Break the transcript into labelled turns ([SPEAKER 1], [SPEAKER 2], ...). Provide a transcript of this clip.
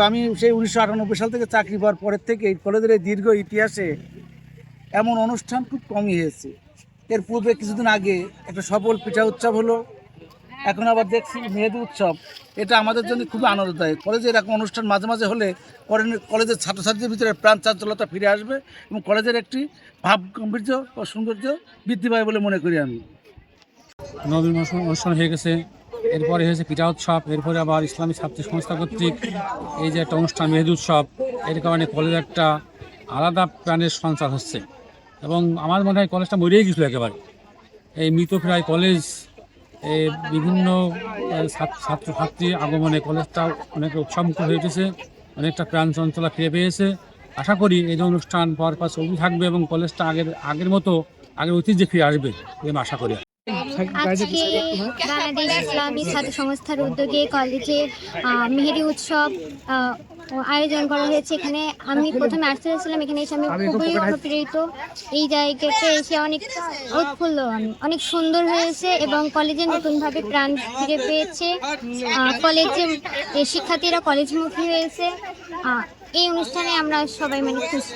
[SPEAKER 1] আমি সেই 1998 সাল থেকে চাকরি পাওয়ার পরের থেকে এই কলেজের এই দীর্ঘ ইতিহাসে এমন অনুষ্ঠান খুব কমই হয়েছে। এর পূর্বে কিছুদিন আগে একটা সফল পিঠা উৎসব হলো, এখন আবার দেখছি মেহেদি উৎসব। এটা আমাদের জন্য খুবই আনন্দদায়ক। কলেজে এরকম অনুষ্ঠান মাঝে মাঝে হলে কলেজের ছাত্রছাত্রীদের ভিতরে প্রাণ চাঞ্চল্যতা ফিরে আসবে এবং কলেজের একটি ভাব গাম্ভীর্য ও সৌন্দর্য বৃদ্ধি পাবে বলে মনে করি আমি।
[SPEAKER 2] নবীন অনুষ্ঠান হয়ে গেছে, এরপরে হয়েছে পিঠা উৎসব, এরপরে আবার ইসলামী ছাত্র সংস্থা কর্তৃক এই যে একটা অনুষ্ঠান মেহেদি উৎসব, এর কারণে কলেজে একটা আলাদা প্রাণের সঞ্চার হচ্ছে। এবং আমার মনে হয় কলেজটা মরেই গেছিলো একেবারে। এই মৃতপ্রায় কলেজ, এই বিভিন্ন ছাত্রছাত্রী আগমনে কলেজটা অনেক উৎসবমুখর হয়ে উঠেছে, অনেকটা প্রাণ চঞ্চলা ফিরে পেয়েছে। আশা করি এই যে অনুষ্ঠান পর পর চলতে থাকবে এবং কলেজটা আগের মতো আগের ঐতিহ্যে ফিরে আসবে আমি আশা করি।
[SPEAKER 3] আজকে বাংলাদেশ ইসলামী ছাত্র সংস্থার উদ্যোগে কলেজে মেহেদি উৎসব আয়োজন করা হয়েছে। এখানে আমি প্রথমে আসতে চাইছিলাম, এখানে এসে আমি খুবই অনুপ্রেরিত। এই জায়গাতে এসে অনেক উৎফুল্ল, অনেক সুন্দর হয়েছে এবং কলেজে নতুনভাবে প্রাণ ফিরে পেয়েছে। কলেজে শিক্ষার্থীরা কলেজমুখী হয়েছে। এই অনুষ্ঠানে আমরা সবাই খুশি।